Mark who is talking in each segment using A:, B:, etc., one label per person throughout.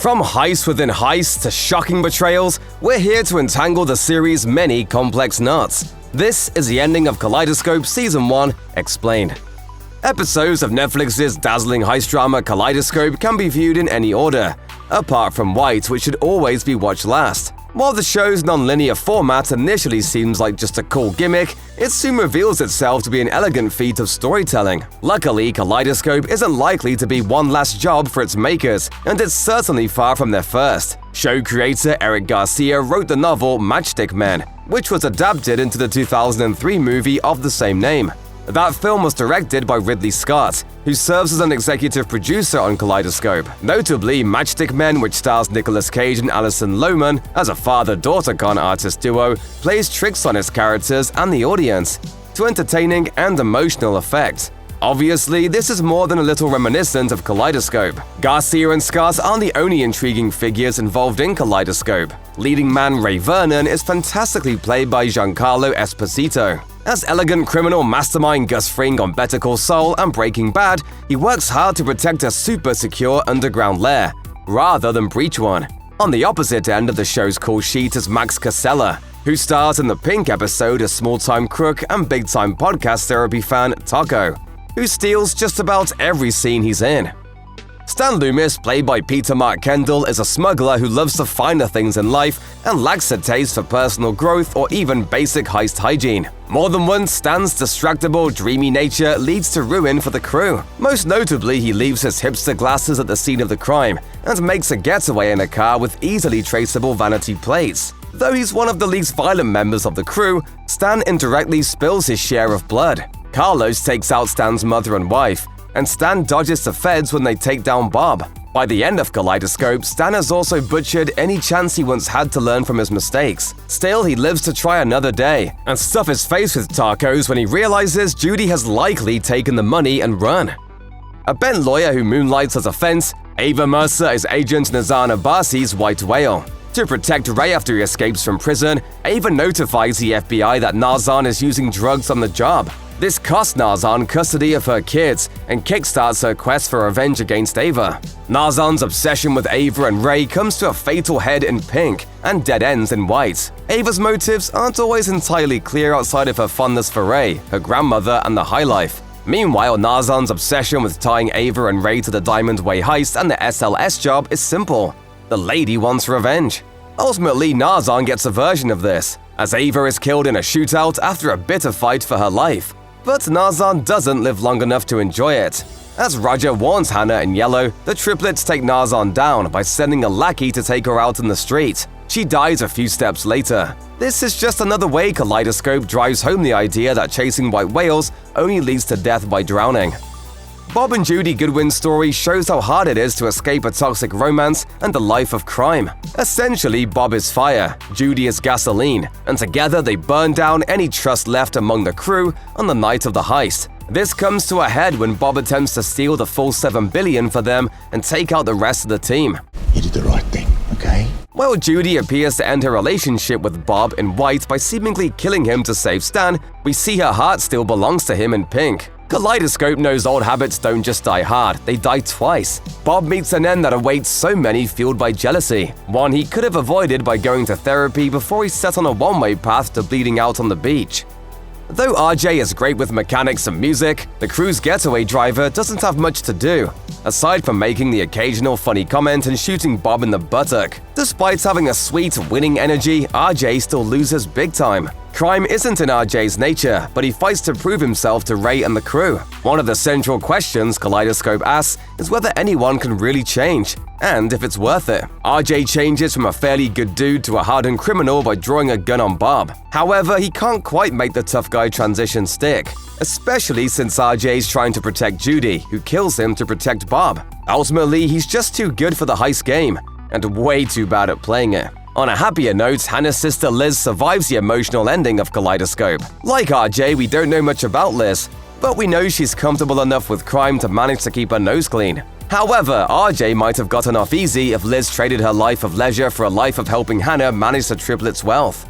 A: From heist-within-heists to shocking betrayals, we're here to untangle the series' many complex knots. This is the ending of Kaleidoscope Season 1 Explained. Episodes of Netflix's dazzling heist drama Kaleidoscope can be viewed in any order, apart from White, which should always be watched last. While the show's non-linear format initially seems like just a cool gimmick, it soon reveals itself to be an elegant feat of storytelling. Luckily, Kaleidoscope isn't likely to be one last job for its makers, and it's certainly far from their first. Show creator Eric Garcia wrote the novel Matchstick Men, which was adapted into the 2003 movie of the same name. That film was directed by Ridley Scott, who serves as an executive producer on Kaleidoscope. Notably, Matchstick Men, which stars Nicolas Cage and Alison Lohman as a father-daughter con artist duo, plays tricks on its characters and the audience to entertaining and emotional effect. Obviously, this is more than a little reminiscent of Kaleidoscope. Garcia and Scott aren't the only intriguing figures involved in Kaleidoscope. Leading man Ray Vernon is fantastically played by Giancarlo Esposito. As elegant criminal mastermind Gus Fring on Better Call Saul and Breaking Bad, he works hard to protect a super-secure underground lair, rather than breach one. On the opposite end of the show's call sheet is Max Casella, who stars in the Pink episode as small-time crook and big-time podcast therapy fan Taco, who steals just about every scene he's in. Stan Loomis, played by Peter Mark Kendall, is a smuggler who loves the finer things in life and lacks a taste for personal growth or even basic heist hygiene. More than once, Stan's distractible, dreamy nature leads to ruin for the crew. Most notably, he leaves his hipster glasses at the scene of the crime and makes a getaway in a car with easily traceable vanity plates. Though he's one of the least violent members of the crew, Stan indirectly spills his share of blood. Carlos takes out Stan's mother and wife, and Stan dodges the feds when they take down Bob. By the end of Kaleidoscope, Stan has also butchered any chance he once had to learn from his mistakes. Still, he lives to try another day, and stuff his face with tacos when he realizes Judy has likely taken the money and run. A bent lawyer who moonlights as a fence, Ava Mercer is Agent Nazan Abbasi's White Whale. To protect Ray after he escapes from prison, Ava notifies the FBI that Nazan is using drugs on the job. This costs Nazan custody of her kids and kickstarts her quest for revenge against Ava. Nazan's obsession with Ava and Ray comes to a fatal head in Pink and dead ends in White. Ava's motives aren't always entirely clear outside of her fondness for Ray, her grandmother, and the high life. Meanwhile, Nazan's obsession with tying Ava and Ray to the Diamond Way heist and the SLS job is simple. The lady wants revenge. Ultimately, Nazan gets a version of this, as Ava is killed in a shootout after a bitter fight for her life. But Nazan doesn't live long enough to enjoy it. As Roger warns Hannah in yellow, the triplets take Nazan down by sending a lackey to take her out in the street. She dies a few steps later. This is just another way Kaleidoscope drives home the idea that chasing white whales only leads to death by drowning. Bob and Judy Goodwin's story shows how hard it is to escape a toxic romance and a life of crime. Essentially, Bob is fire, Judy is gasoline, and together they burn down any trust left among the crew on the night of the heist. This comes to a head when Bob attempts to steal the full $7 billion for them and take out the rest of the team.
B: You did the right thing, okay?
A: While Judy appears to end her relationship with Bob in White by seemingly killing him to save Stan, we see her heart still belongs to him in Pink. Kaleidoscope knows old habits don't just die hard, they die twice. Bob meets an end that awaits so many fueled by jealousy, one he could have avoided by going to therapy before he set on a one-way path to bleeding out on the beach. Though RJ is great with mechanics and music, the crew's getaway driver doesn't have much to do, aside from making the occasional funny comment and shooting Bob in the buttock. Despite having a sweet, winning energy, RJ still loses big time. Crime isn't in RJ's nature, but he fights to prove himself to Ray and the crew. One of the central questions Kaleidoscope asks is whether anyone can really change, and if it's worth it. RJ changes from a fairly good dude to a hardened criminal by drawing a gun on Bob. However, he can't quite make the tough guy transition stick, especially since RJ's trying to protect Judy, who kills him to protect Bob. Ultimately, he's just too good for the heist game, and way too bad at playing it. On a happier note, Hannah's sister Liz survives the emotional ending of Kaleidoscope. Like RJ, we don't know much about Liz, but we know she's comfortable enough with crime to manage to keep her nose clean. However, RJ might have gotten off easy if Liz traded her life of leisure for a life of helping Hannah manage the triplets' wealth.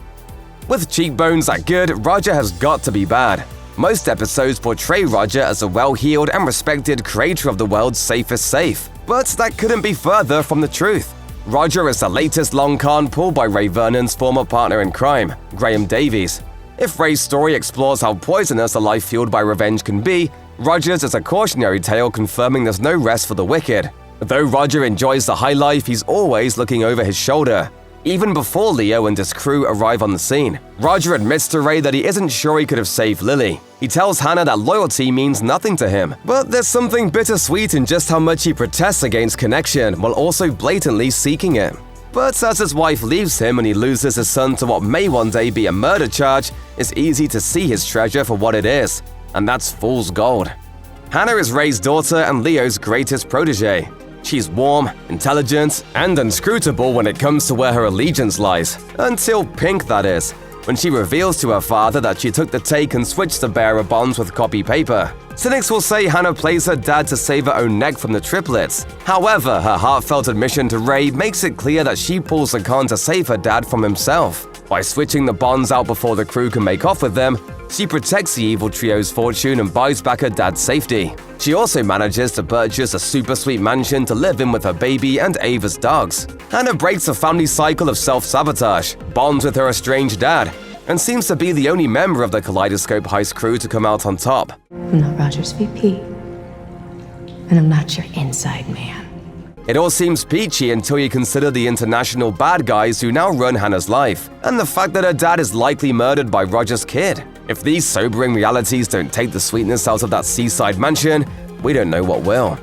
A: With cheekbones that good, Roger has got to be bad. Most episodes portray Roger as a well-heeled and respected creator of the world's safest safe, but that couldn't be further from the truth. Roger is the latest long con pulled by Ray Vernon's former partner in crime, Graham Davies. If Ray's story explores how poisonous a life fueled by revenge can be, Roger's is a cautionary tale confirming there's no rest for the wicked. Though Roger enjoys the high life, he's always looking over his shoulder. Even before Leo and his crew arrive on the scene, Roger admits to Ray that he isn't sure he could have saved Lily. He tells Hannah that loyalty means nothing to him, but there's something bittersweet in just how much he protests against connection while also blatantly seeking it. But as his wife leaves him and he loses his son to what may one day be a murder charge, it's easy to see his treasure for what it is, and that's fool's gold. Hannah is Ray's daughter and Leo's greatest protege. She's warm, intelligent, and inscrutable when it comes to where her allegiance lies. Until Pink, that is, when she reveals to her father that she took the take and switched the bearer bonds with copy paper. Cynics will say Hannah plays her dad to save her own neck from the triplets. However, her heartfelt admission to Ray makes it clear that she pulls the con to save her dad from himself. By switching the bonds out before the crew can make off with them, she protects the evil trio's fortune and buys back her dad's safety. She also manages to purchase a super sweet mansion to live in with her baby and Ava's dogs. Hannah breaks a family cycle of self-sabotage, bonds with her estranged dad, and seems to be the only member of the Kaleidoscope heist crew to come out on top.
C: I'm not Roger's VP, and I'm not your inside man.
A: It all seems peachy until you consider the international bad guys who now run Hannah's life, and the fact that her dad is likely murdered by Roger's kid. If these sobering realities don't take the sweetness out of that seaside mansion, we don't know what will.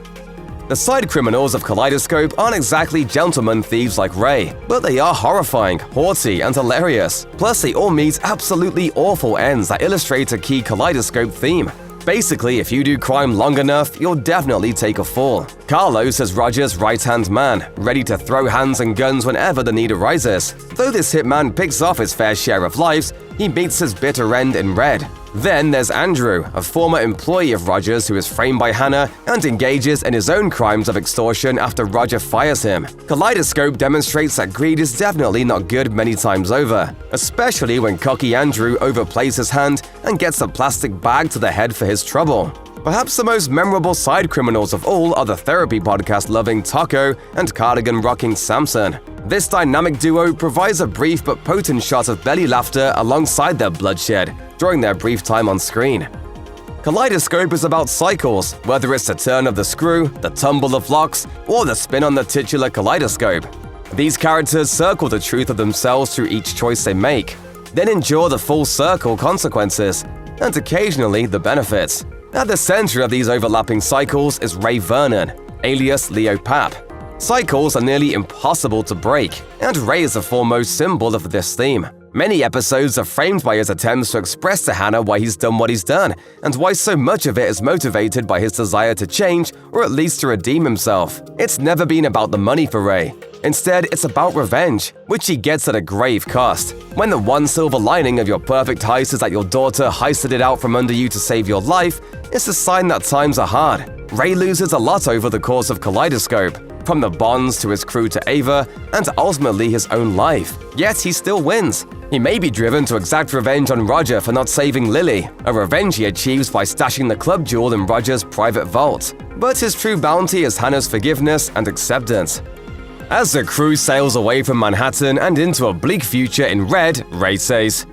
A: The side criminals of Kaleidoscope aren't exactly gentleman thieves like Ray, but they are horrifying, haughty, and hilarious. Plus, they all meet absolutely awful ends that illustrate a key Kaleidoscope theme. Basically, if you do crime long enough, you'll definitely take a fall. Carlos is Roger's right-hand man, ready to throw hands and guns whenever the need arises. Though this hitman picks off his fair share of lives, he meets his bitter end in red. Then there's Andrew, a former employee of Roger's who is framed by Hannah and engages in his own crimes of extortion after Roger fires him. Kaleidoscope demonstrates that greed is definitely not good many times over, especially when cocky Andrew overplays his hand and gets a plastic bag to the head for his trouble. Perhaps the most memorable side criminals of all are the therapy podcast-loving Taco and cardigan-rocking Samson. This dynamic duo provides a brief but potent shot of belly laughter alongside their bloodshed during their brief time on screen. Kaleidoscope is about cycles, whether it's the turn of the screw, the tumble of locks, or the spin on the titular kaleidoscope. These characters circle the truth of themselves through each choice they make, then endure the full circle consequences, and occasionally the benefits. At the center of these overlapping cycles is Ray Vernon, alias Leo Papp. Cycles are nearly impossible to break, and Ray is the foremost symbol of this theme. Many episodes are framed by his attempts to express to Hannah why he's done what he's done, and why so much of it is motivated by his desire to change, or at least to redeem himself. It's never been about the money for Ray. Instead, it's about revenge, which he gets at a grave cost. When the one silver lining of your perfect heist is that your daughter heisted it out from under you to save your life, it's a sign that times are hard. Ray loses a lot over the course of Kaleidoscope, from the bonds to his crew to Ava, and ultimately his own life. Yet he still wins. He may be driven to exact revenge on Roger for not saving Lily, a revenge he achieves by stashing the club jewel in Roger's private vault. But his true bounty is Hannah's forgiveness and acceptance. As the crew sails away from Manhattan and into a bleak future in red, Ray says,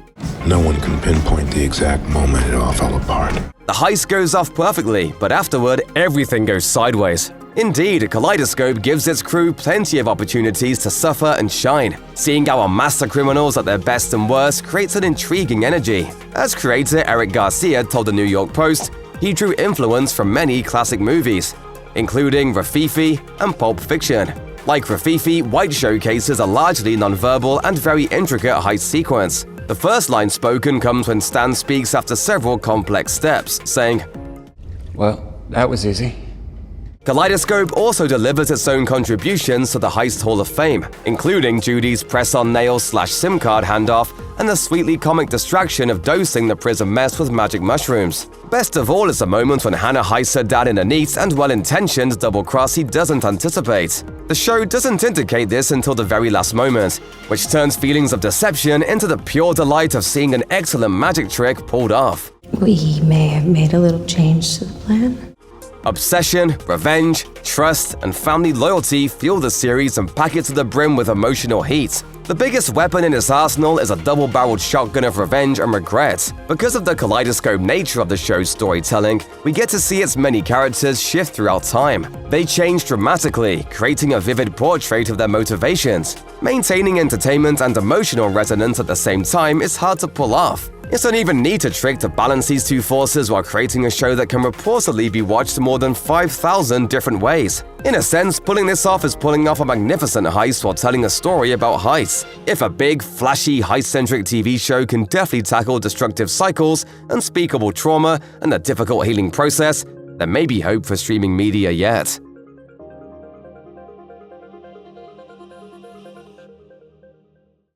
B: No one can pinpoint the exact moment it all fell apart.
A: The heist goes off perfectly, but afterward, everything goes sideways. Indeed, Kaleidoscope gives its crew plenty of opportunities to suffer and shine. Seeing our master criminals at their best and worst creates an intriguing energy. As creator Eric Garcia told the New York Post, he drew influence from many classic movies, including Rafifi and Pulp Fiction. Like Rafifi, White showcases a largely nonverbal and very intricate heist sequence. The first line spoken comes when Stan speaks after several complex steps, saying,
D: Well, that was easy.
A: Kaleidoscope also delivers its own contributions to the Heist Hall of Fame, including Judy's press-on nail/SIM card handoff and the sweetly comic distraction of dosing the prison mess with magic mushrooms. Best of all is the moment when Hannah heists her dad in a neat and well-intentioned double-cross he doesn't anticipate. The show doesn't indicate this until the very last moment, which turns feelings of deception into the pure delight of seeing an excellent magic trick pulled off.
C: We may have made a little change to the plan.
A: Obsession, revenge, trust, and family loyalty fuel the series and pack it to the brim with emotional heat. The biggest weapon in its arsenal is a double-barreled shotgun of revenge and regret. Because of the kaleidoscope nature of the show's storytelling, we get to see its many characters shift throughout time. They change dramatically, creating a vivid portrait of their motivations. Maintaining entertainment and emotional resonance at the same time is hard to pull off. It's an even neater trick to balance these two forces while creating a show that can reportedly be watched more than 5,000 different ways. In a sense, pulling this off is pulling off a magnificent heist while telling a story about heists. If a big, flashy, heist-centric TV show can deftly tackle destructive cycles, unspeakable trauma, and a difficult healing process, there may be hope for streaming media yet.